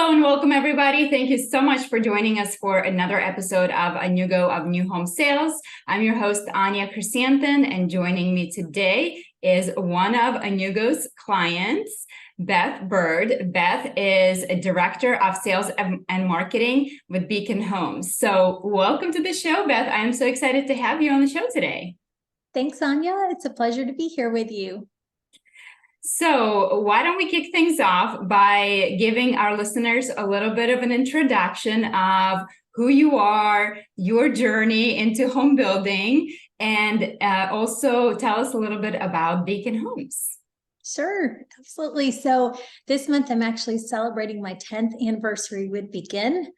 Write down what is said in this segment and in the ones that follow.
Hello and welcome everybody. Thank you so much for joining us for another episode of A New Go of New Home Sales. I'm your host, Anya Christianton, and joining me today is one of A New Go's clients, Beth Byrd. Beth is a director of sales and marketing with Beacon Homes. So welcome to the show, Beth. I am so excited to have you on the show today. Thanks, Anya. It's a pleasure to be here with you. So why don't we kick things off by giving our listeners a little bit of an introduction of who you are, your journey into home building, and also tell us a little bit about Beacon Homes. Sure, absolutely. So this month I'm actually celebrating my 10th anniversary with Beacon.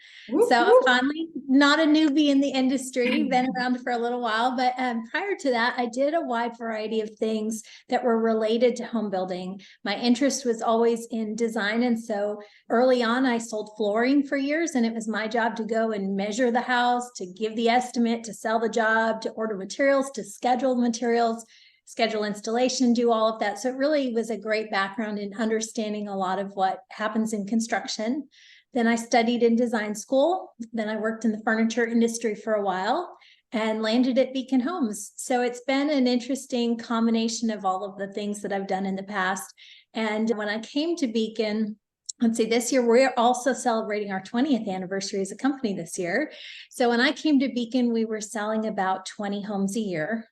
So I'm finally not a newbie in the industry, been around for a little while, but prior to that, I did a wide variety of things that were related to home building. My interest was always in design. And so early on, I sold flooring for years, and it was my job to go and measure the house, to give the estimate, to sell the job, to order materials, to schedule materials, schedule installation, do all of that. So it really was a great background in understanding a lot of what happens in construction. Then I studied in design school. Then I worked in the furniture industry for a while and landed at Beacon Homes. So it's been an interesting combination of all of the things that I've done in the past. And when I came to Beacon, let's see, this year we're also celebrating our 20th anniversary as a company this year. So when I came to Beacon, we were selling about 20 homes a year.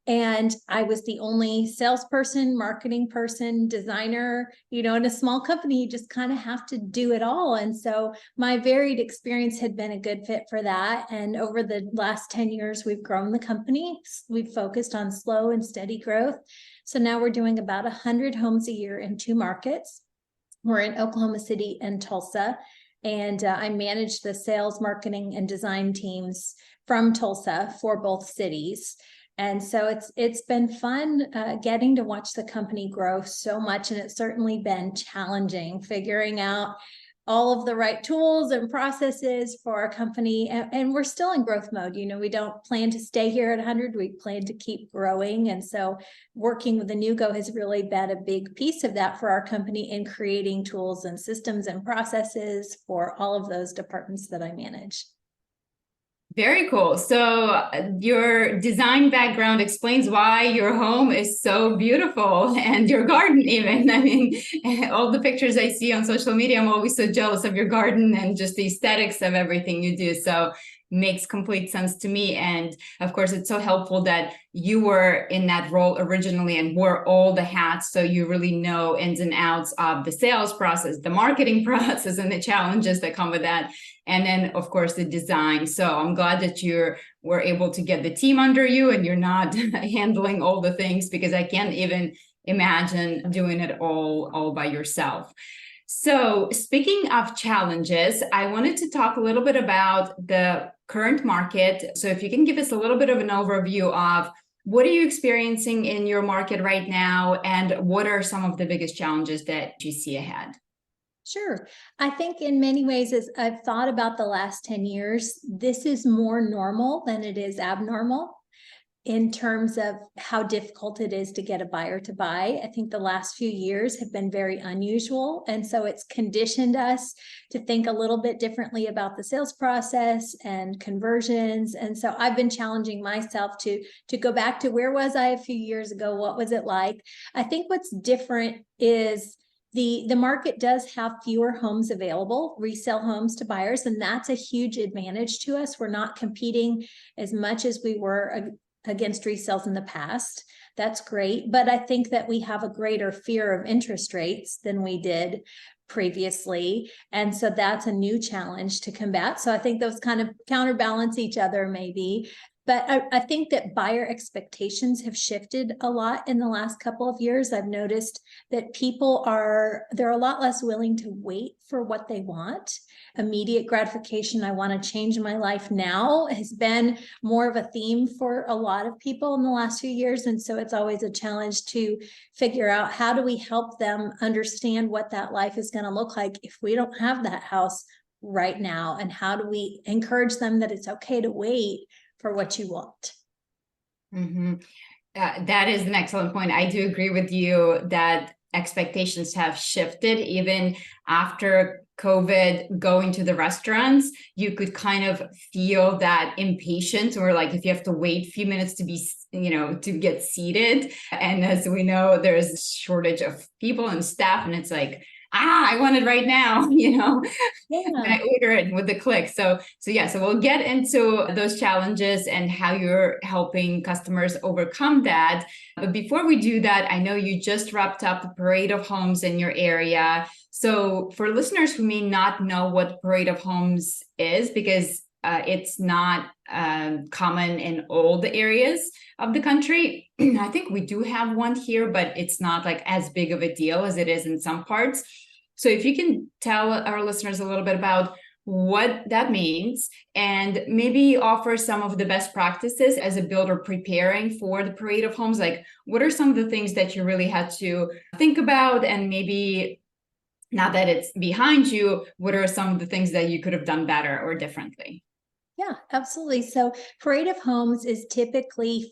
And I was the only salesperson, marketing person, designer, in a small company, you just kind of have to do it all. And so my varied experience had been a good fit for that. And over the last 10 years, we've grown the company. We've focused on slow and steady growth. So now we're doing about 100 homes a year in 2 markets. We're in Oklahoma City and Tulsa. And I manage the sales, marketing, and design teams from Tulsa for both cities. And so it's been fun getting to watch the company grow so much. And it's certainly been challenging figuring out all of the right tools and processes for our company. And we're still in growth mode. We don't plan to stay here at 100. We plan to keep growing. And so working with the New Go has really been a big piece of that for our company in creating tools and systems and processes for all of those departments that I manage. Very cool. So your design background explains why your home is so beautiful, and your garden even. I mean, all the pictures I see on social media, I'm always so jealous of your garden and just the aesthetics of everything you do. So makes complete sense to me. And of course, it's so helpful that you were in that role originally and wore all the hats. So you really know ins and outs of the sales process, the marketing process, and the challenges that come with that. And then, of course, the design. So I'm glad that you were able to get the team under you and you're not handling all the things, because I can't even imagine doing it all by yourself. So speaking of challenges, I wanted to talk a little bit about the current market. So if you can give us a little bit of an overview of what are you experiencing in your market right now, and what are some of the biggest challenges that you see ahead? Sure. I think in many ways, as I've thought about the last 10 years, this is more normal than it is abnormal in terms of how difficult it is to get a buyer to buy. I think the last few years have been very unusual. And so it's conditioned us to think a little bit differently about the sales process and conversions. And so I've been challenging myself to go back to where was I a few years ago? What was it like? I think what's different is the market does have fewer homes available, resale homes to buyers, and that's a huge advantage to us. We're not competing as much as we were against resales in the past. That's great. But I think that we have a greater fear of interest rates than we did previously. And so that's a new challenge to combat. So I think those kind of counterbalance each other maybe. But I think that buyer expectations have shifted a lot in the last couple of years. I've noticed that they're a lot less willing to wait for what they want. Immediate gratification, I want to change my life now, has been more of a theme for a lot of people in the last few years. And so it's always a challenge to figure out, how do we help them understand what that life is going to look like if we don't have that house right now? And how do we encourage them that it's okay to wait for what you want? Mm-hmm. That is an excellent point. I do agree with you that expectations have shifted even after COVID going to the restaurants, you could kind of feel that impatience, or like if you have to wait a few minutes to be, to get seated. And as we know, there's a shortage of people and staff, and it's like, I want it right now, Yeah. I order it with the click. So we'll get into those challenges and how you're helping customers overcome that. But before we do that, I know you just wrapped up the Parade of Homes in your area. So for listeners who may not know what Parade of Homes is, because it's not common in all the areas of the country. I think we do have one here, but it's not like as big of a deal as it is in some parts. So if you can tell our listeners a little bit about what that means, and maybe offer some of the best practices as a builder preparing for the Parade of Homes. Like, what are some of the things that you really had to think about, and maybe now that it's behind you, what are some of the things that you could have done better or differently? Yeah, absolutely. So Parade of Homes is typically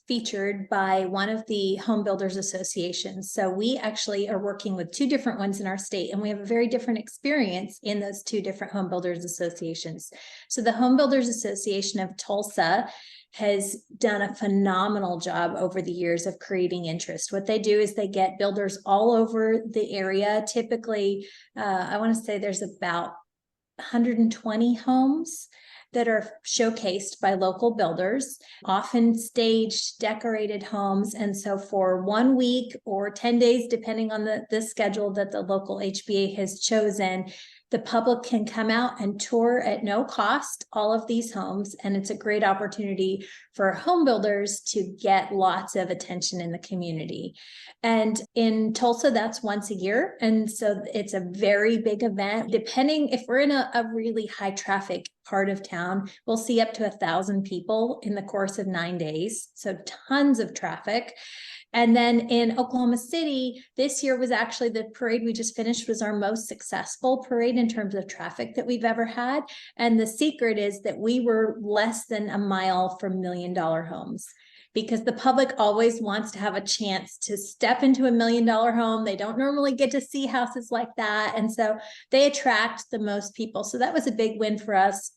featured by one of the home builders associations. So we actually are working with two different ones in our state, and we have a very different experience in those two different home builders associations. So the Home Builders Association of Tulsa has done a phenomenal job over the years of creating interest. What they do is they get builders all over the area. Typically, I want to say there's about 120 homes that are showcased by local builders, often staged, decorated homes. And so for 1 week or 10 days, depending on the schedule that the local HBA has chosen, the public can come out and tour at no cost all of these homes. And it's a great opportunity for home builders to get lots of attention in the community. And in Tulsa, that's once a year. And so it's a very big event. Depending if we're in a really high traffic part of town, we'll see up to 1,000 people in the course of 9 days. So tons of traffic. And then in Oklahoma City, this year was actually the parade we just finished was our most successful parade in terms of traffic that we've ever had. And the secret is that we were less than a mile from $1 million homes, because the public always wants to have a chance to step into $1 million home. They don't normally get to see houses like that. And so they attract the most people. So that was a big win for us.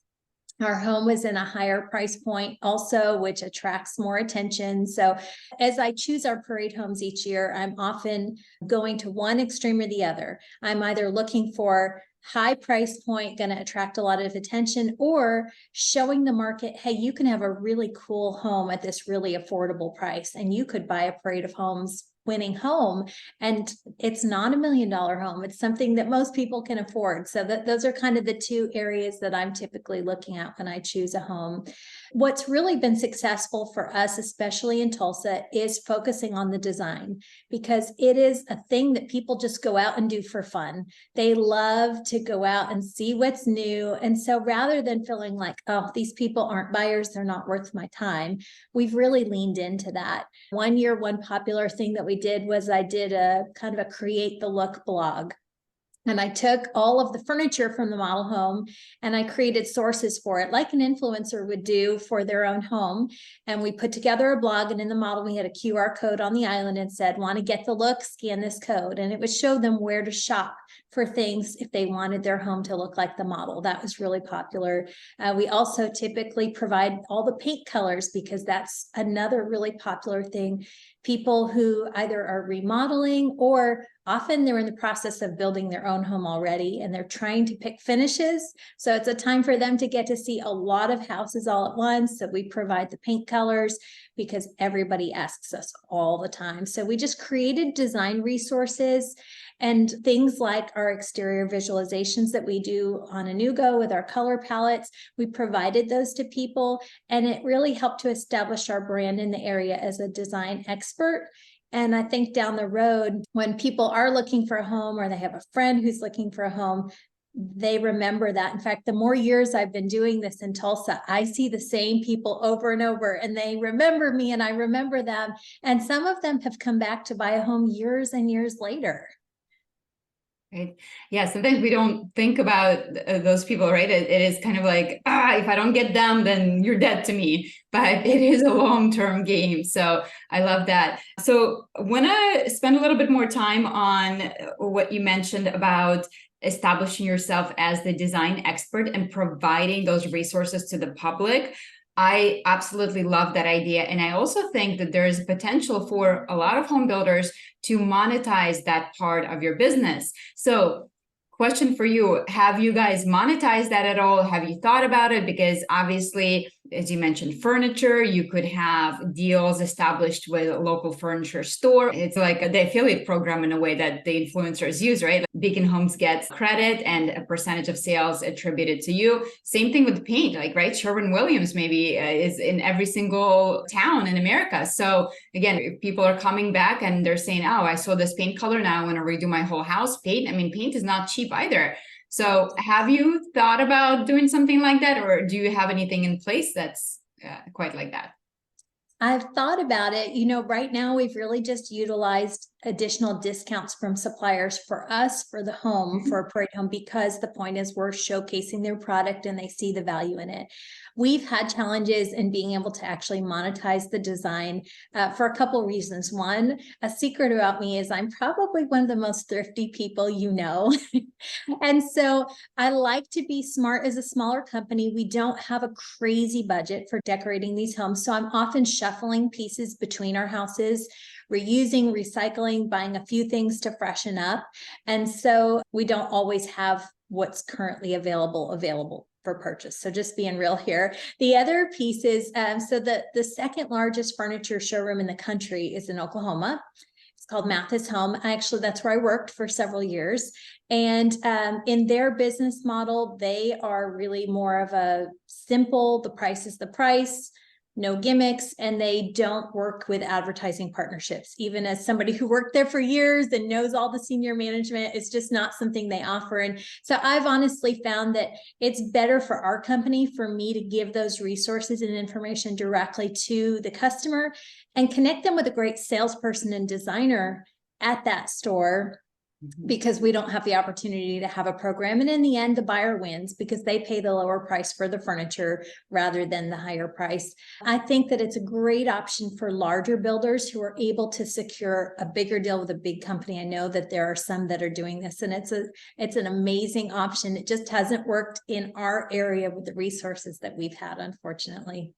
Our home was in a higher price point also, which attracts more attention. So as I choose our parade homes each year, I'm often going to one extreme or the other. I'm either looking for high price point, going to attract a lot of attention, or showing the market, hey, you can have a really cool home at this really affordable price, and you could buy a Parade of Homes winning home, and it's not $1 million home. It's something that most people can afford. So those are kind of the two areas that I'm typically looking at when I choose a home. What's really been successful for us, especially in Tulsa, is focusing on the design, because it is a thing that people just go out and do for fun. They love to go out and see what's new. And so rather than feeling like, oh, these people aren't buyers, they're not worth my time, we've really leaned into that. One year, one popular thing that we did was I did a kind of a create the look blog. And I took all of the furniture from the model home and I created sources for it, like an influencer would do for their own home. And we put together a blog, and in the model, we had a QR code on the island and said, want to get the look, scan this code. And it would show them where to shop for things if they wanted their home to look like the model. That was really popular. We also typically provide all the paint colors, because that's another really popular thing. People who either are remodeling, or often they're in the process of building their own home already, and they're trying to pick finishes. So it's a time for them to get to see a lot of houses all at once. So we provide the paint colors, because everybody asks us all the time. So we just created design resources and things like our exterior visualizations that we do on a new go with our color palettes. We provided those to people, and it really helped to establish our brand in the area as a design expert. And I think down the road, when people are looking for a home, or they have a friend who's looking for a home, they remember that. In fact, the more years I've been doing this in Tulsa, I see the same people over and over, and they remember me and I remember them. And some of them have come back to buy a home years and years later. Right. Yeah. Sometimes we don't think about those people, right? It is kind of like, if I don't get them, then you're dead to me. But it is a long-term game. So I love that. So I want to spend a little bit more time on what you mentioned about establishing yourself as the design expert and providing those resources to the public. I absolutely love that idea. And I also think that there is potential for a lot of home builders to monetize that part of your business. So, question for you, have you guys monetized that at all? Have you thought about it? Because obviously, as you mentioned, furniture, you could have deals established with a local furniture store. It's like the affiliate program in a way that the influencers use, right? Beacon Homes gets credit and a percentage of sales attributed to you. Same thing with paint, like, right? Sherwin-Williams maybe is in every single town in America. So again, if people are coming back and they're saying, oh, I saw this paint color, now I want to redo my whole house. Paint is not cheap either. So have you thought about doing something like that, or do you have anything in place that's quite like that? I've thought about it. You know, right now we've really just utilized additional discounts from suppliers for us, for the home, for a parade home, because the point is we're showcasing their product and they see the value in it. We've had challenges in being able to actually monetize the design for a couple of reasons. One, a secret about me is I'm probably one of the most thrifty people you know. And so I like to be smart. As a smaller company, we don't have a crazy budget for decorating these homes. So I'm often shuffling pieces between our houses, reusing, recycling, buying a few things to freshen up. And so we don't always have what's currently available for purchase. So just being real here. The other piece is, so the second largest furniture showroom in the country is in Oklahoma. It's called Mathis Home. Actually, that's where I worked for several years. And in their business model, they are really more of a simple, the price is the price, no gimmicks, and they don't work with advertising partnerships. Even as somebody who worked there for years and knows all the senior management, it's just not something they offer. And so I've honestly found that it's better for our company for me to give those resources and information directly to the customer and connect them with a great salesperson and designer at that store, because we don't have the opportunity to have a program. And in the end, the buyer wins because they pay the lower price for the furniture rather than the higher price. I think that it's a great option for larger builders who are able to secure a bigger deal with a big company. I know that there are some that are doing this, and it's an amazing option. It just hasn't worked in our area with the resources that we've had, unfortunately.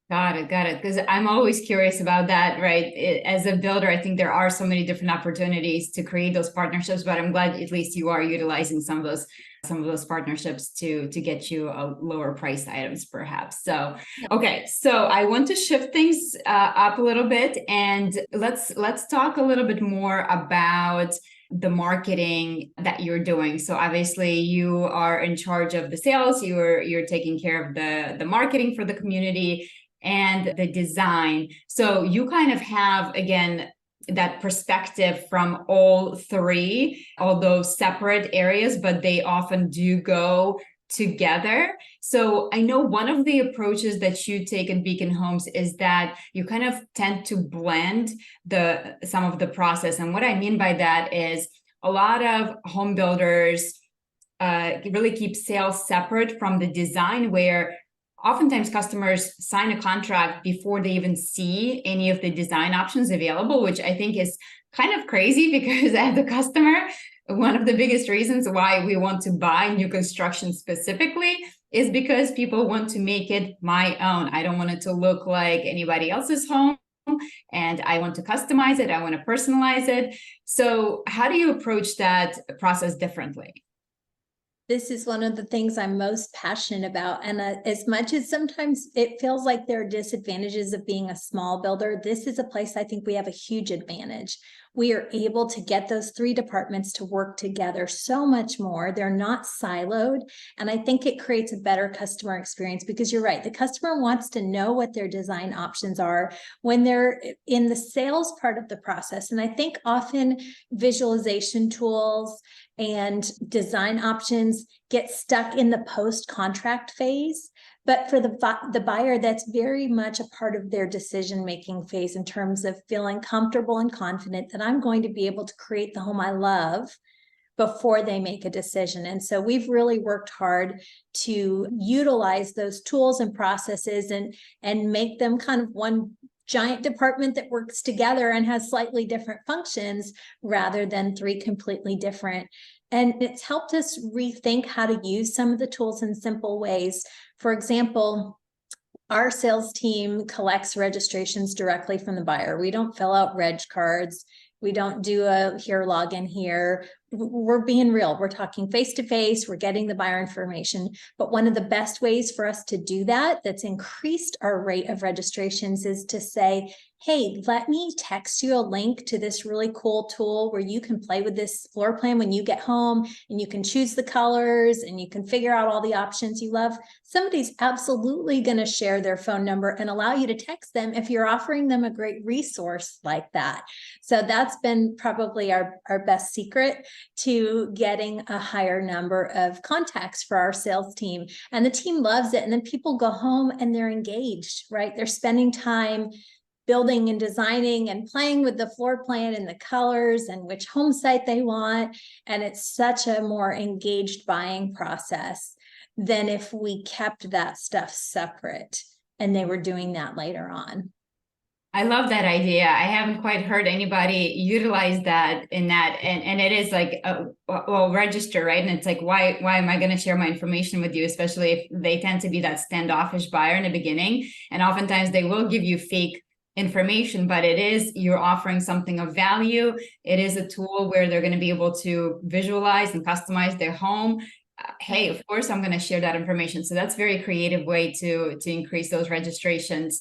Got it. Because I'm always curious about that, right? As a builder, I think there are so many different opportunities to create those partnerships, but I'm glad at least you are utilizing some of those partnerships to get you a lower priced items, perhaps. So, okay, so I want to shift things up a little bit, and let's talk a little bit more about the marketing that you're doing. So obviously you are in charge of the sales, you're taking care of the marketing for the community and the design. So you kind of have, again, that perspective from all three, although separate areas, but they often do go together. So I know one of the approaches that you take in Beacon Homes is that you kind of tend to blend some of the process. And what I mean by that is a lot of home builders really keep sales separate from the design, where oftentimes customers sign a contract before they even see any of the design options available, which I think is kind of crazy, because as a customer, one of the biggest reasons why we want to buy new construction specifically is because people want to make it my own. I don't want it to look like anybody else's home, and I want to customize it. I want to personalize it. So how do you approach that process differently? This is one of the things I'm most passionate about. And as much as sometimes it feels like there are disadvantages of being a small builder, this is a place I think we have a huge advantage. We are able to get those three departments to work together so much more. They're not siloed. And I think it creates a better customer experience, because you're right. The customer wants to know what their design options are when they're in the sales part of the process. And I think often visualization tools and design options get stuck in the post-contract phase. But for the buyer, that's very much a part of their decision-making phase, in terms of feeling comfortable and confident that I'm going to be able to create the home I love before they make a decision. And so we've really worked hard to utilize those tools and processes and make them kind of one giant department that works together and has slightly different functions, rather than three completely different And it's helped us rethink how to use some of the tools in simple ways. For example, our sales team collects registrations directly from the buyer. We don't fill out reg cards. We don't do a here, log in here. We're being real. We're talking face to face. We're getting the buyer information. But one of the best ways for us to do that, that's increased our rate of registrations, is to say, hey, let me text you a link to this really cool tool where you can play with this floor plan when you get home, and you can choose the colors and you can figure out all the options you love. Somebody's absolutely going to share their phone number and allow you to text them if you're offering them a great resource like that. So that's been probably our best secret to getting a higher number of contacts for our sales team. And the team loves it. And then people go home and they're engaged, right? They're spending time building and designing and playing with the floor plan and the colors and which home site they want. And it's such a more engaged buying process than if we kept that stuff separate and they were doing that later on. I love that idea. I haven't quite heard anybody utilize that in that. And it is like, well, register, right? And it's like, why am I going to share my information with you? Especially if they tend to be that standoffish buyer in the beginning. And oftentimes they will give you fake information, but it is, you're offering something of value. It is a tool where they're going to be able to visualize and customize their home. Hey, of course, I'm going to share that information. So that's a very creative way to increase those registrations.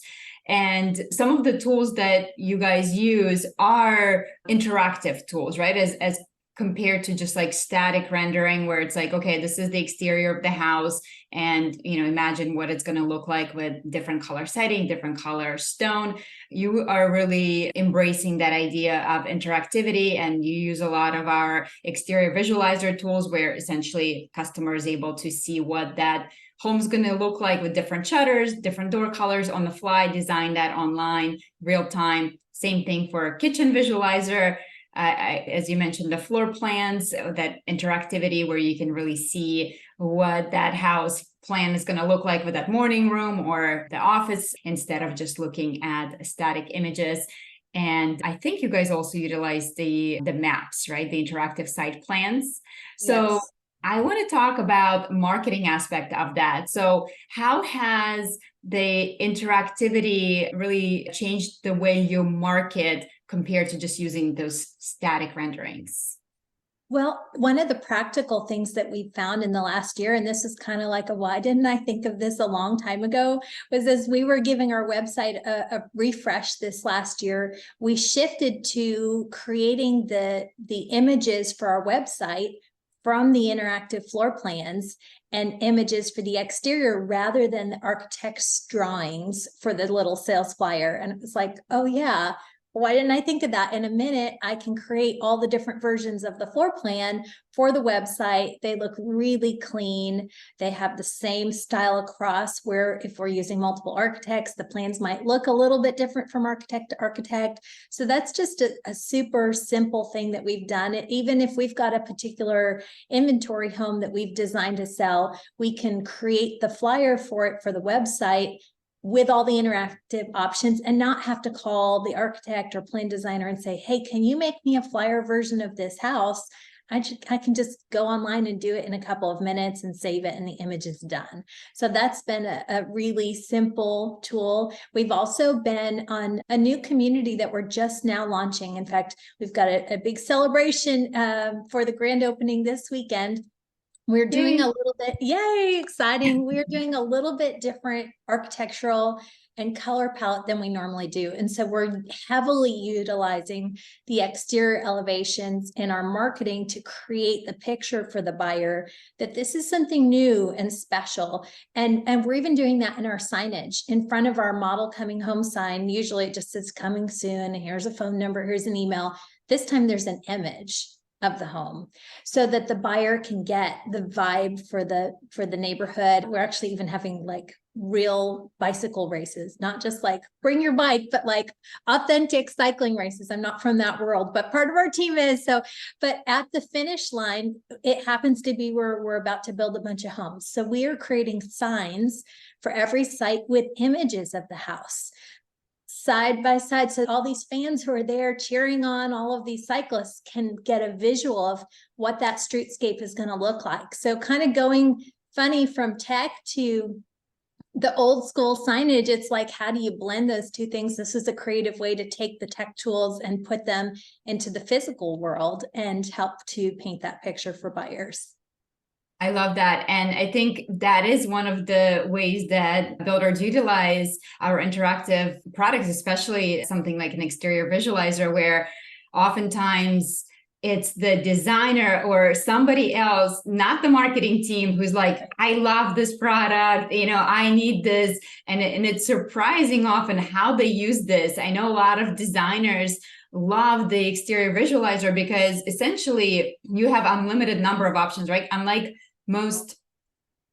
And some of the tools that you guys use are interactive tools, right? As compared to just like static rendering, where it's like, okay, this is the exterior of the house, and imagine what it's going to look like with different color setting, different color stone. You are really embracing that idea of interactivity, and you use a lot of our exterior visualizer tools where essentially customer is able to see what that home's going to look like with different shutters, different door colors on the fly, design that online, real time. Same thing for a kitchen visualizer. As you mentioned, the floor plans, that interactivity where you can really see what that house plan is going to look like with that morning room or the office, instead of just looking at static images. And I think you guys also utilize the maps, right? The interactive site plans. So yes. I want to talk about marketing aspect of that. So how has the interactivity really changed the way you market compared to just using those static renderings? Well, one of the practical things that we found in the last year, and this is kind of like why didn't I think of this a long time ago, was as we were giving our website a refresh this last year, we shifted to creating the images for our website from the interactive floor plans and images for the exterior rather than the architect's drawings for the little sales flyer. And it was like, oh yeah, why didn't I think of that? In a minute, I can create all the different versions of the floor plan for the website. They look really clean. They have the same style across, where if we're using multiple architects, the plans might look a little bit different from architect to architect. So that's just a super simple thing that we've done. Even if we've got a particular inventory home that we've designed to sell, we can create the flyer for it for the website with all the interactive options and not have to call the architect or plan designer and say, hey, can you make me a flyer version of this house? I can just go online and do it in a couple of minutes and save it, and the image is done. So that's been a really simple tool. We've also been on a new community that we're just now launching. In fact, we've got a big celebration for the grand opening this weekend. We're doing a little bit, yay, exciting. We're doing a little bit different architectural and color palette than we normally do. And so we're heavily utilizing the exterior elevations in our marketing to create the picture for the buyer that this is something new and special. And we're even doing that in our signage in front of our model coming home sign. Usually it just says coming soon, and here's a phone number, here's an email. This time there's an image of the home so that the buyer can get the vibe for the neighborhood. We're actually even having like real bicycle races, not just like bring your bike, but like authentic cycling races. I'm not from that world, but part of our team is. So, but at the finish line, it happens to be where we're about to build a bunch of homes. So we are creating signs for every site with images of the house. side by side. So all these fans who are there cheering on all of these cyclists can get a visual of what that streetscape is going to look like. So kind of going funny from tech to the old school signage, it's like, how do you blend those two things? This is a creative way to take the tech tools and put them into the physical world and help to paint that picture for buyers. I love that. And I think that is one of the ways that builders utilize our interactive products, especially something like an exterior visualizer, where oftentimes it's the designer or somebody else, not the marketing team, who's like, I love this product, I need this. And it's surprising often how they use this. I know a lot of designers love the exterior visualizer because essentially you have unlimited number of options, right? Unlike most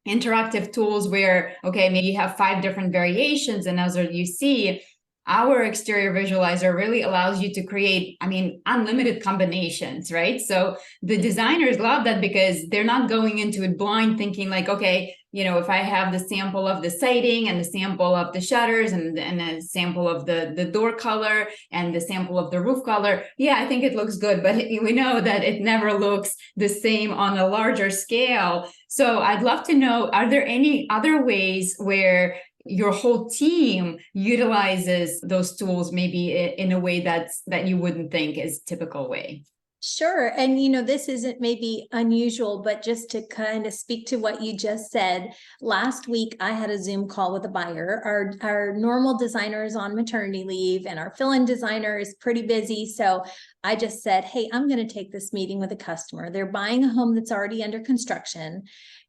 interactive tools where, okay, maybe you have 5 different variations, and as you see, our exterior visualizer really allows you to create, unlimited combinations, right? So the designers love that because they're not going into it blind thinking like, okay, if I have the sample of the siding and the sample of the shutters and a sample of the door color and the sample of the roof color, yeah, I think it looks good, but we know that it never looks the same on a larger scale. So I'd love to know, are there any other ways where your whole team utilizes those tools maybe in a way that you wouldn't think is typical way? Sure. And, this isn't maybe unusual, but just to kind of speak to what you just said, last week I had a Zoom call with a buyer. Our normal designer is on maternity leave and our fill-in designer is pretty busy. So I just said, hey, I'm going to take this meeting with a customer. They're buying a home that's already under construction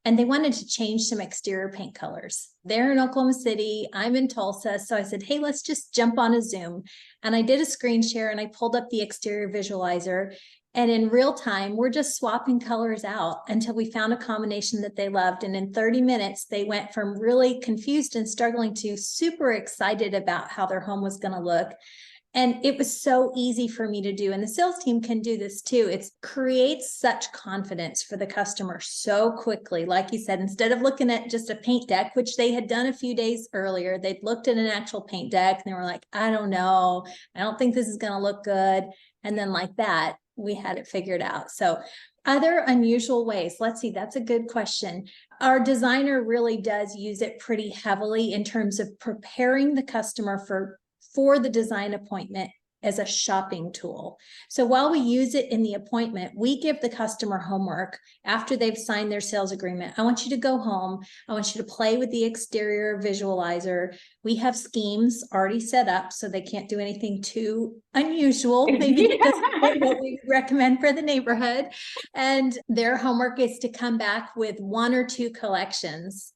and they wanted to change some exterior paint colors. They're in Oklahoma City, I'm in Tulsa. So I said, hey, let's just jump on a Zoom. And I did a screen share and I pulled up the exterior visualizer. And in real time, we're just swapping colors out until we found a combination that they loved. And in 30 minutes, they went from really confused and struggling to super excited about how their home was going to look. And it was so easy for me to do. And the sales team can do this too. It creates such confidence for the customer so quickly. Like you said, instead of looking at just a paint deck, which they had done a few days earlier, they'd looked at an actual paint deck and they were like, I don't know. I don't think this is going to look good. And then like that, we had it figured out. So other unusual ways, let's see, that's a good question. Our designer really does use it pretty heavily in terms of preparing the customer for the design appointment as a shopping tool. So while we use it in the appointment, we give the customer homework after they've signed their sales agreement. I want you to go home. I want you to play with the exterior visualizer. We have schemes already set up so they can't do anything too unusual. Maybe it doesn't fit what we recommend for the neighborhood. And their homework is to come back with 1 or 2 collections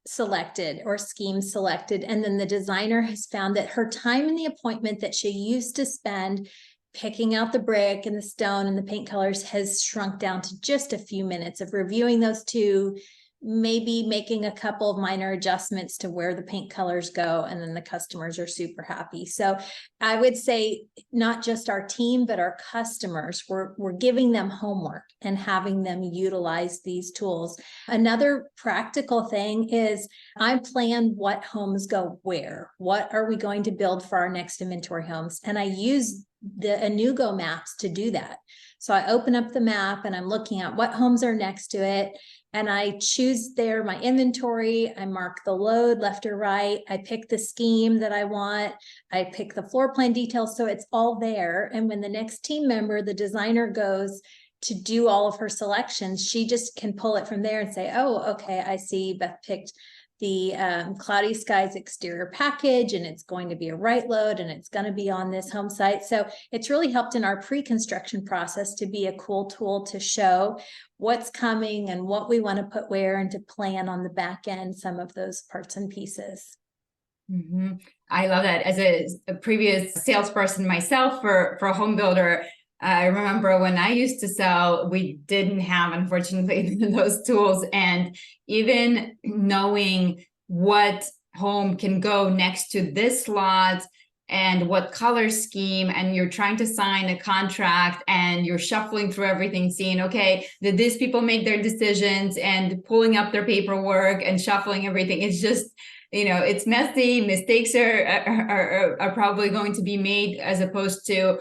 selected or schemes selected. And then the designer has found that her time in the appointment that she used to spend picking out the brick and the stone and the paint colors has shrunk down to just a few minutes of reviewing those 2, maybe making a couple of minor adjustments to where the paint colors go, and then the customers are super happy. So I would say not just our team, but our customers, we're giving them homework and having them utilize these tools. Another practical thing is I plan what homes go where. What are we going to build for our next inventory homes? And I use the Inugo maps to do that. So I open up the map and I'm looking at what homes are next to it. And I choose there my inventory. I mark the load left or right. I pick the scheme that I want. I pick the floor plan details. So it's all there. And when the next team member, the designer, goes to do all of her selections, she just can pull it from there and say, oh, okay, I see Beth picked the Cloudy Skies exterior package, and it's going to be a right load, and it's going to be on this home site. So it's really helped in our pre-construction process to be a cool tool to show what's coming and what we want to put where, and to plan on the back end some of those parts and pieces. Mm-hmm. I love that. As a previous salesperson myself for a home builder, I remember when I used to sell, we didn't have, unfortunately, those tools. And even knowing what home can go next to this lot and what color scheme, and you're trying to sign a contract and you're shuffling through everything, seeing, okay, did these people make their decisions, and pulling up their paperwork and shuffling everything. it's messy. Mistakes are probably going to be made, as opposed to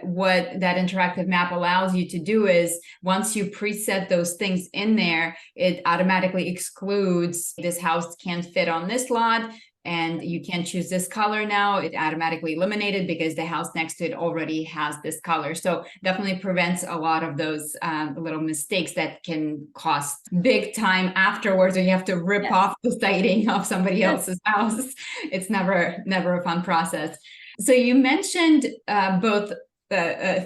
what that interactive map allows you to do is once you preset those things in there, it automatically excludes this house can't fit on this lot and you can't choose this color now. It automatically eliminated because the house next to it already has this color. So definitely prevents a lot of those little mistakes that can cost big time afterwards, or you have to rip off the siding of somebody else's house. It's never a fun process. So you mentioned both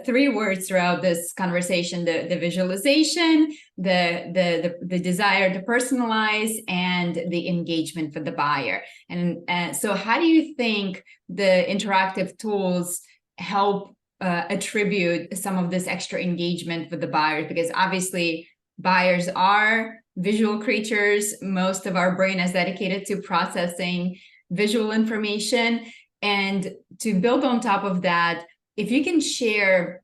three words throughout this conversation: the visualization, the desire to personalize, and the engagement for the buyer. And so, how do you think the interactive tools help attribute some of this extra engagement for the buyers? Because obviously, buyers are visual creatures. Most of our brain is dedicated to processing visual information. And to build on top of that, if you can share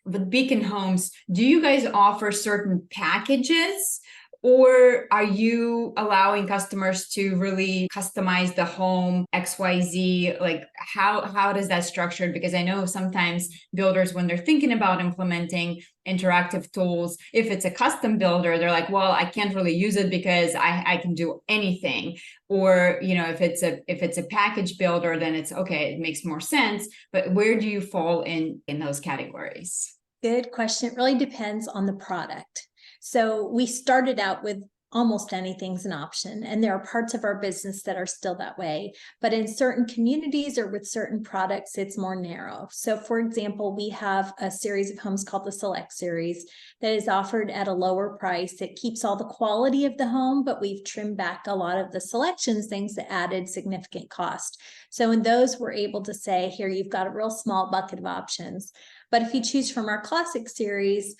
with Beacon Homes, do you guys offer certain packages, or are you allowing customers to really customize the home XYZ? Like how does that structured? Because I know sometimes builders, when they're thinking about implementing interactive tools, if it's a custom builder, they're like, well, I can't really use it because I can do anything. Or, if it's a package builder, then it's okay, it makes more sense. But where do you fall in those categories? Good question. It really depends on the product. So we started out with almost anything's an option, and there are parts of our business that are still that way. But in certain communities or with certain products, it's more narrow. So for example, we have a series of homes called the Select Series that is offered at a lower price. It keeps all the quality of the home, but we've trimmed back a lot of the selections, things that added significant cost. So in those, we're able to say, here, you've got a real small bucket of options. But if you choose from our Classic Series,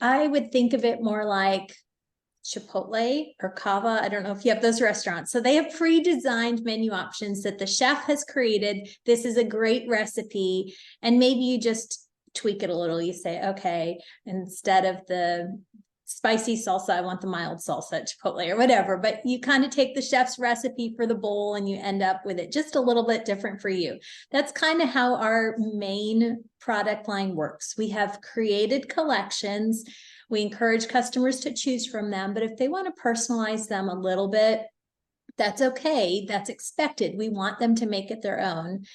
I would think of it more like Chipotle or Cava. I don't know if you have those restaurants. So they have pre-designed menu options that the chef has created. This is a great recipe. And maybe you just tweak it a little. You say, okay, instead of the spicy salsa, I want the mild salsa at Chipotle or whatever. But you kind of take the chef's recipe for the bowl and you end up with it just a little bit different for you. That's kind of how our main product line works. We have created collections. We encourage customers to choose from them, but if they want to personalize them a little bit, that's okay. That's expected. We want them to make it their own.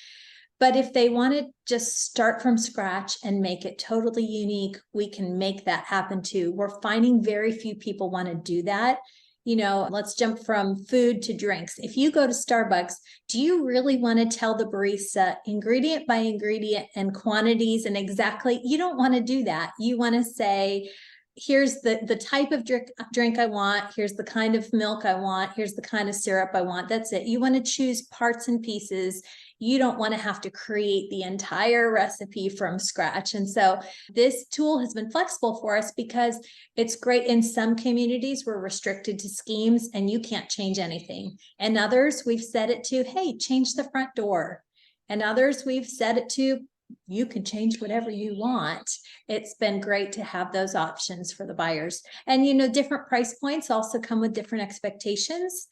But if they want to just start from scratch and make it totally unique, we can make that happen too. We're finding very few people want to do that. Let's jump from food to drinks. If you go to Starbucks, do you really want to tell the barista ingredient by ingredient and quantities and exactly? You don't want to do that. You want to say, here's the type of drink I want. Here's the kind of milk I want. Here's the kind of syrup I want. That's it. You want to choose parts and pieces. You don't want to have to create the entire recipe from scratch. And so this tool has been flexible for us because it's great. In some communities, we're restricted to schemes and you can't change anything. And others, we've set it to, hey, change the front door. And others, we've set it to, you can change whatever you want. It's been great to have those options for the buyers. And, different price points also come with different expectations.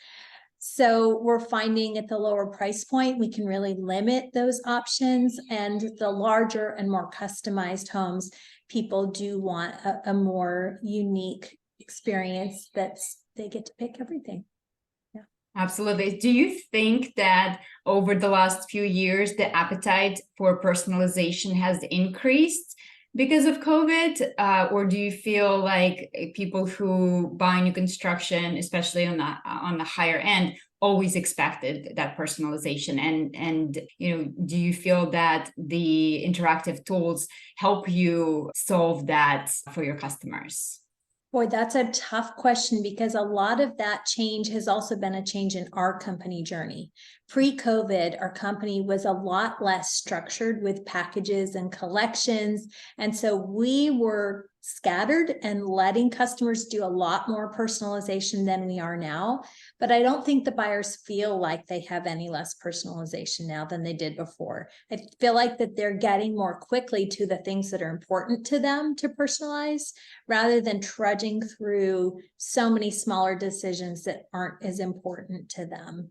So we're finding at the lower price point, we can really limit those options, and the larger and more customized homes, people do want a more unique experience they get to pick everything. Absolutely. Do you think that over the last few years, the appetite for personalization has increased because of COVID? Or do you feel like people who buy new construction, especially on the higher end, always expected that personalization? And do you feel that the interactive tools help you solve that for your customers? Boy, that's a tough question because a lot of that change has also been a change in our company journey. Pre-COVID, our company was a lot less structured with packages and collections. And so we were scattered and letting customers do a lot more personalization than we are now. But I don't think the buyers feel like they have any less personalization now than they did before. I feel like that they're getting more quickly to the things that are important to them to personalize, rather than trudging through so many smaller decisions that aren't as important to them.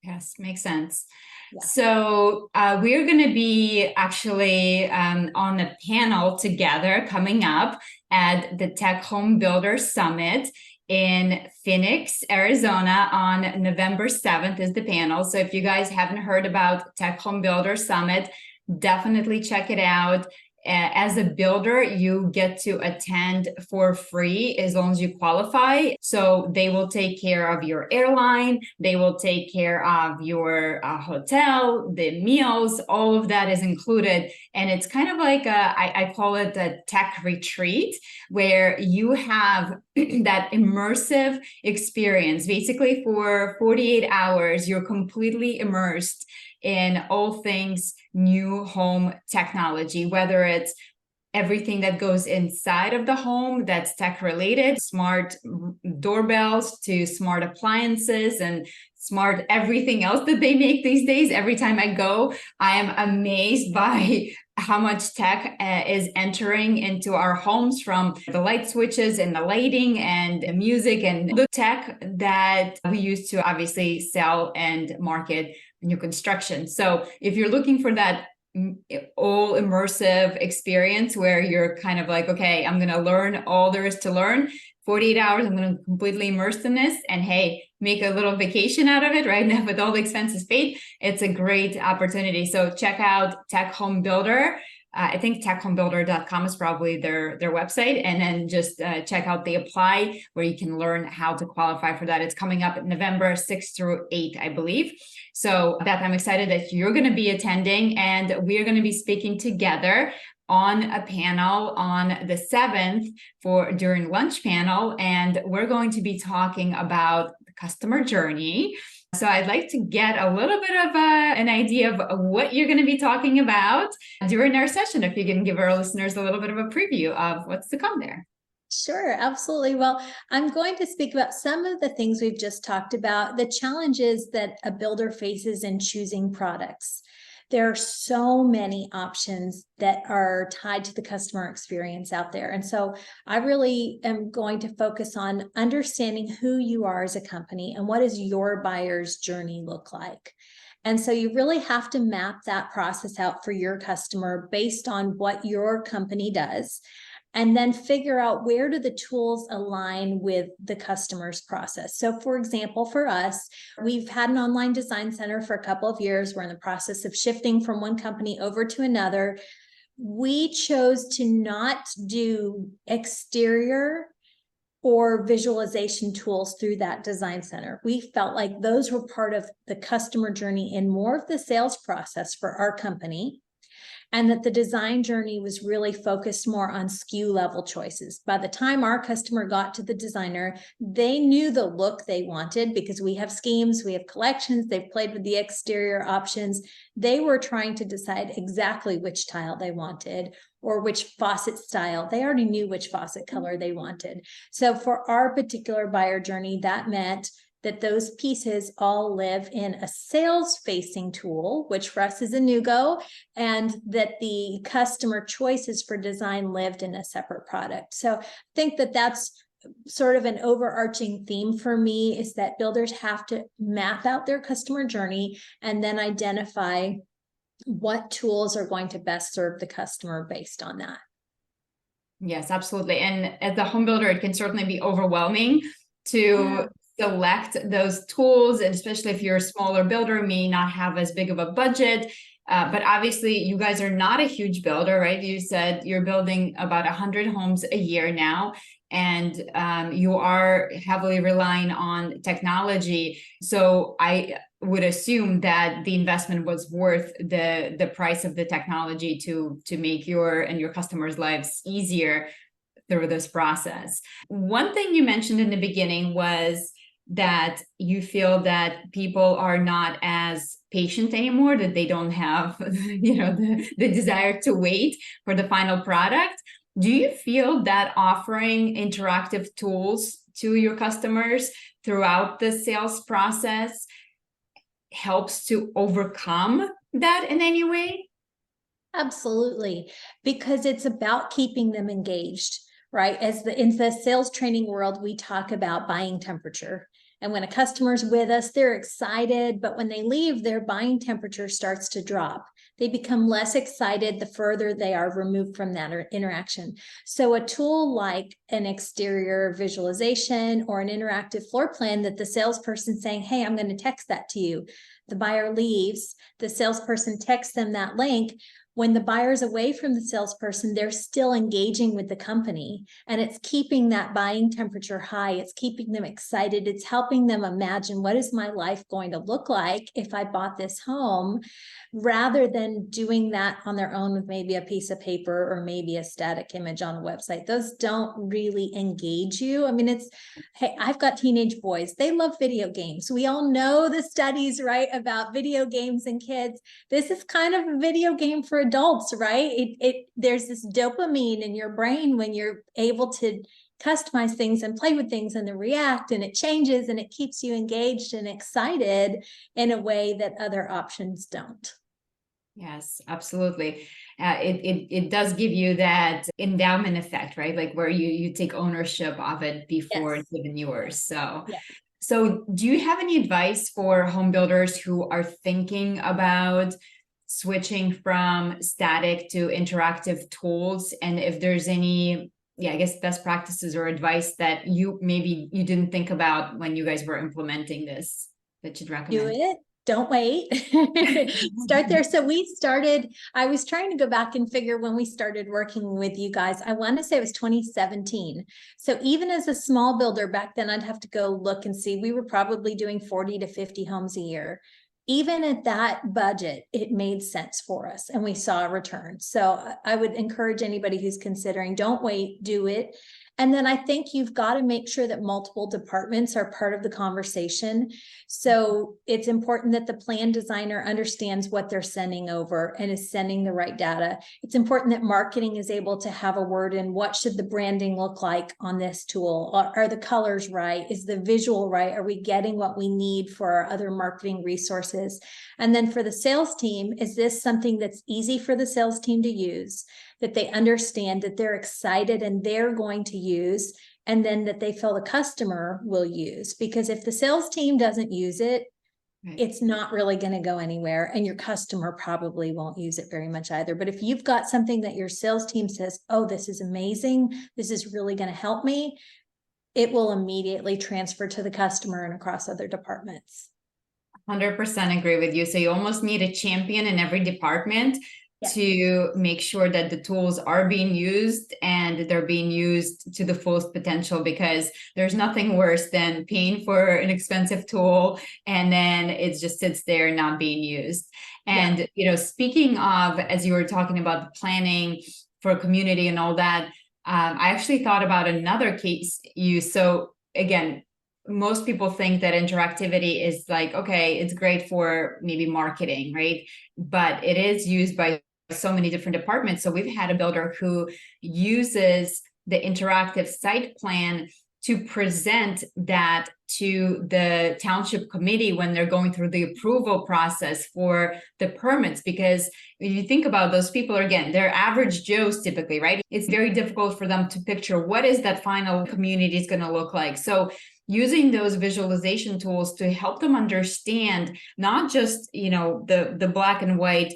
Yes, makes sense. Yeah. So we're going to be actually on a panel together coming up at the Tech Home Builder Summit in Phoenix, Arizona on November 7th is the panel. So if you guys haven't heard about Tech Home Builder Summit, definitely check it out. As a builder, you get to attend for free as long as you qualify. So they will take care of your airline, they will take care of your hotel, the meals, all of that is included. And it's kind of like I call it a tech retreat, where you have that immersive experience. Basically, for 48 hours, you're completely immersed in all things new home technology, whether it's everything that goes inside of the home that's tech related, smart doorbells to smart appliances and smart everything else that they make these days. Every time I go, I am amazed by how much tech is entering into our homes, from the light switches and the lighting and the music and the tech that we use to obviously sell and market new construction. So if you're looking for that all immersive experience where you're kind of like, okay, I'm going to learn all there is to learn, 48 hours, I'm going to completely immerse in this, and hey, make a little vacation out of it right now with all the expenses paid. It's a great opportunity. So check out Tech Home Builder. I think techhomebuilder.com is probably their website. And then just check out the Apply, where you can learn how to qualify for that. It's coming up November 6th through 8th, I believe. So Beth, I'm excited that you're going to be attending, and we're going to be speaking together on a panel on the 7th during lunch panel. And we're going to be talking about the customer journey. So I'd like to get a little bit of an idea of what you're going to be talking about during our session, if you can give our listeners a little bit of a preview of what's to come there. Sure, absolutely. Well, I'm going to speak about some of the things we've just talked about, the challenges that a builder faces in choosing products. There are so many options that are tied to the customer experience out there. And so I really am going to focus on understanding who you are as a company and what does your buyer's journey look like. And so you really have to map that process out for your customer based on what your company does, and then figure out where do the tools align with the customer's process. So for example, for us, we've had an online design center for a couple of years. We're in the process of shifting from one company over to another. We chose to not do exterior or visualization tools through that design center. We felt like those were part of the customer journey and more of the sales process for our company, and that the design journey was really focused more on SKU level choices. By the time our customer got to the designer, they knew the look they wanted because we have schemes, we have collections, they've played with the exterior options. They were trying to decide exactly which tile they wanted or which faucet style. They already knew which faucet color they wanted. So for our particular buyer journey, that meant that those pieces all live in a sales-facing tool, which for us is a new-go, and that the customer choices for design lived in a separate product. So I think that that's sort of an overarching theme for me, is that builders have to map out their customer journey and then identify what tools are going to best serve the customer based on that. Yes, absolutely. And as a home builder, it can certainly be overwhelming to select those tools, and especially if you're a smaller builder, may not have as big of a budget. But obviously, you guys are not a huge builder, right? You said you're building about 100 homes a year now, and you are heavily relying on technology. So I would assume that the investment was worth the price of the technology to make your and your customers' lives easier through this process. One thing you mentioned in the beginning was that you feel that people are not as patient anymore, that they don't have, the desire to wait for the final product. Do you feel that offering interactive tools to your customers throughout the sales process helps to overcome that in any way? Absolutely, because it's about keeping them engaged, right? In the sales training world, we talk about buying temperature. And when a customer's with us, they're excited, but when they leave, their buying temperature starts to drop. They become less excited the further they are removed from that interaction. So a tool like an exterior visualization or an interactive floor plan that the salesperson saying, hey, I'm going to text that to you. The buyer leaves, the salesperson texts them that link. When the buyer's away from the salesperson, they're still engaging with the company, and it's keeping that buying temperature high. It's keeping them excited. It's helping them imagine, what is my life going to look like if I bought this home, rather than doing that on their own with maybe a piece of paper or maybe a static image on a website. Those don't really engage you. I mean, hey, I've got teenage boys. They love video games. We all know the studies, right, about video games and kids. This is kind of a video game for adults, right? There's this dopamine in your brain when you're able to customize things and play with things and then react, and it changes and it keeps you engaged and excited in a way that other options don't. Yes, absolutely. It does give you that endowment effect, right? Like where you take ownership of it before Yes. it's even yours. So Yeah. So do you have any advice for home builders who are thinking about switching from static to interactive tools? And if there's any, I guess, best practices or advice that maybe you didn't think about when you guys were implementing this that you'd Do recommend? it. Don't wait. Start there. So I was trying to go back and figure when we started working with you guys. I want to say it was 2017. So even as a small builder back then, I'd have to go look and see. We were probably doing 40 to 50 homes a year. Even at that budget, it made sense for us and we saw a return. So I would encourage anybody who's considering, don't wait, do it. And then I think you've got to make sure that multiple departments are part of the conversation. So it's important that the plan designer understands what they're sending over and is sending the right data. It's important that marketing is able to have a word in what should the branding look like on this tool? Are the colors right? Is the visual right? Are we getting what we need for our other marketing resources? And then for the sales team, is this something that's easy for the sales team to use, that they understand, that they're excited and they're going to use, and then that they feel the customer will use? Because if the sales team doesn't use it, it's not really going to go anywhere, and your customer probably won't use it very much either. But if you've got something that your sales team says, oh, this is amazing, this is really going to help me, it will immediately transfer to the customer and across other departments. 100% agree with you. So you almost need a champion in every department to make sure that the tools are being used and they're being used to the fullest potential, because there's nothing worse than paying for an expensive tool and then it just sits there not being used. And, speaking of, as you were talking about the planning for a community and all that, I actually thought about another case use. So again, most people think that interactivity is like, okay, it's great for maybe marketing, right? But it is used by so many different departments. So we've had a builder who uses the interactive site plan to present that to the township committee when they're going through the approval process for the permits. Because if you think about those people, again, they're average Joes typically, right? It's very difficult for them to picture what is that final community is going to look like. So using those visualization tools to help them understand not just, the black and white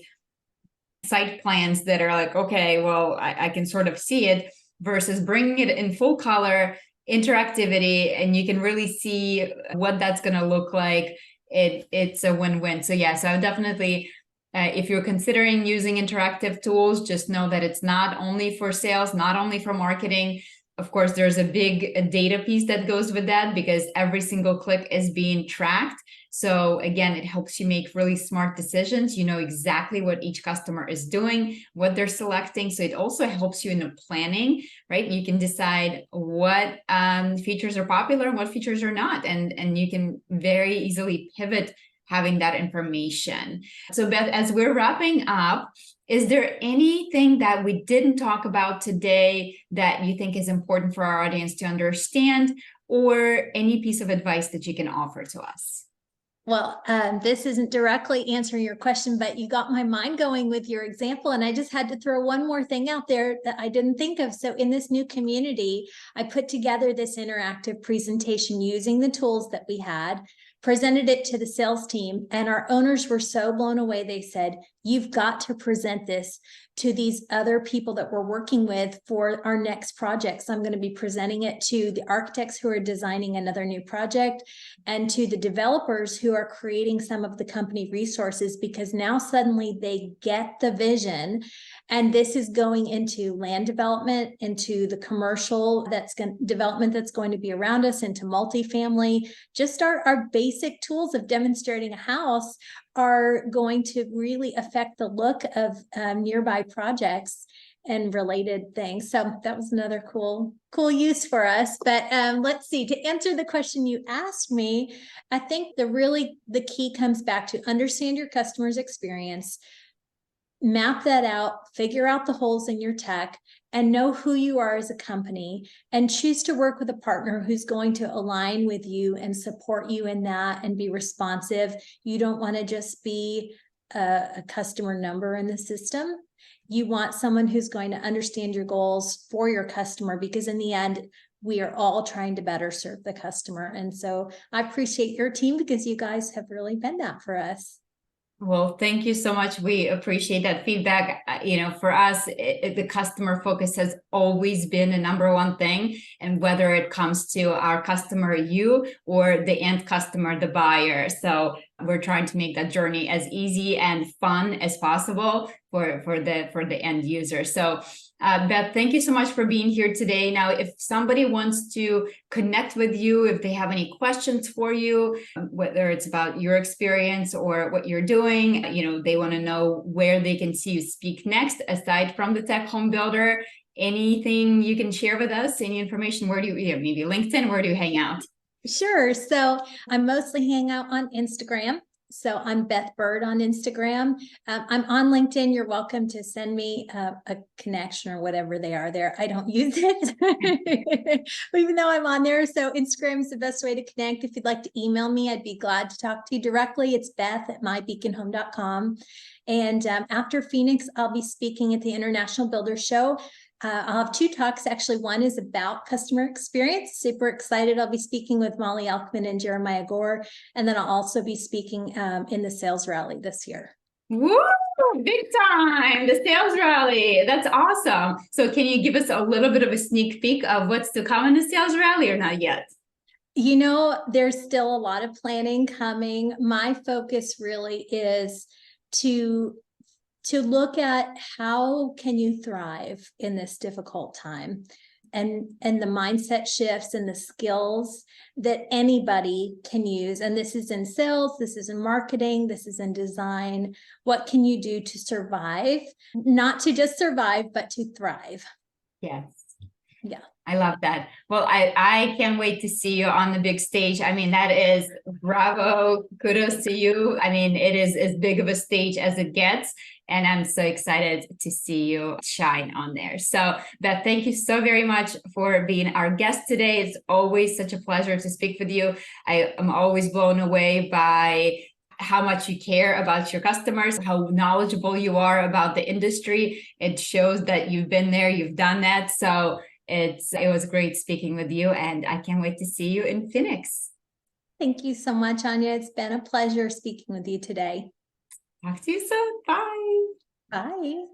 site plans that are like, okay, well, I can sort of see it, versus bringing it in full color, interactivity, and you can really see what that's going to look like. It's a win-win. So so I would definitely, if you're considering using interactive tools, just know that it's not only for sales, not only for marketing. Of course, there's a big data piece that goes with that because every single click is being tracked. So again, it helps you make really smart decisions. You know exactly what each customer is doing, what they're selecting. So it also helps you in the planning, right? You can decide what features are popular and what features are not. And you can very easily pivot having that information. So Beth, as we're wrapping up, is there anything that we didn't talk about today that you think is important for our audience to understand, or any piece of advice that you can offer to us? Well, this isn't directly answering your question, but you got my mind going with your example. And I just had to throw one more thing out there that I didn't think of. So in this new community, I put together this interactive presentation using the tools that we had, presented it to the sales team, and our owners were so blown away. They said, you've got to present this to these other people that we're working with for our next project. So I'm going to be presenting it to the architects who are designing another new project and to the developers who are creating some of the company resources, because now suddenly they get the vision. And this is going into land development, into the commercial development that's going to be around us, into multifamily. Just our basic tools of demonstrating a house are going to really affect the look of nearby projects and related things. So that was another cool use for us. But let's see, to answer the question you asked me, I think the key comes back to understand your customer's experience, map that out, figure out the holes in your tech, and know who you are as a company, and choose to work with a partner who's going to align with you and support you in that and be responsive. You don't want to just be a customer number in the system. You want someone who's going to understand your goals for your customer, because in the end, we are all trying to better serve the customer. And so I appreciate your team, because you guys have really been that for us. Well, thank you so much. We appreciate that feedback. You know, for us, the customer focus has always been a number one thing. And whether it comes to our customer, you, or the end customer, the buyer. So we're trying to make that journey as easy and fun as possible for the end user. So Beth, thank you so much for being here today. Now, if somebody wants to connect with you, if they have any questions for you, whether it's about your experience or what you're doing, you know, they want to know where they can see you speak next, aside from the Tech Home Builder, anything you can share with us, any information, where do you, maybe LinkedIn, where do you hang out? Sure. So I mostly hang out on Instagram. So I'm Beth Byrd on Instagram. I'm on LinkedIn. You're welcome to send me a connection or whatever they are there. I don't use it, even though I'm on there. So Instagram is the best way to connect. If you'd like to email me, I'd be glad to talk to you directly. It's beth@mybeaconhome.com. And after Phoenix, I'll be speaking at the International Builder Show. I'll have two talks. Actually, one is about customer experience. Super excited. I'll be speaking with Molly Elkman and Jeremiah Gore. And then I'll also be speaking in the sales rally this year. Woo! Big time! The sales rally. That's awesome. So can you give us a little bit of a sneak peek of what's to come in the sales rally, or not yet? You know, there's still a lot of planning coming. My focus really is to look at how can you thrive in this difficult time, and the mindset shifts and the skills that anybody can use. And this is in sales, this is in marketing, this is in design. What can you do to survive? Not to just survive, but to thrive. Yes. Yeah. I love that. Well, I can't wait to see you on the big stage. I mean, that is bravo. Kudos to you. I mean, it is as big of a stage as it gets. And I'm so excited to see you shine on there. So Beth, thank you so very much for being our guest today. It's always such a pleasure to speak with you. I am always blown away by how much you care about your customers, how knowledgeable you are about the industry. It shows that you've been there, you've done that. So it was great speaking with you, and I can't wait to see you in Phoenix. Thank you so much, Anya. It's been a pleasure speaking with you today. Talk to you soon. Bye. Bye.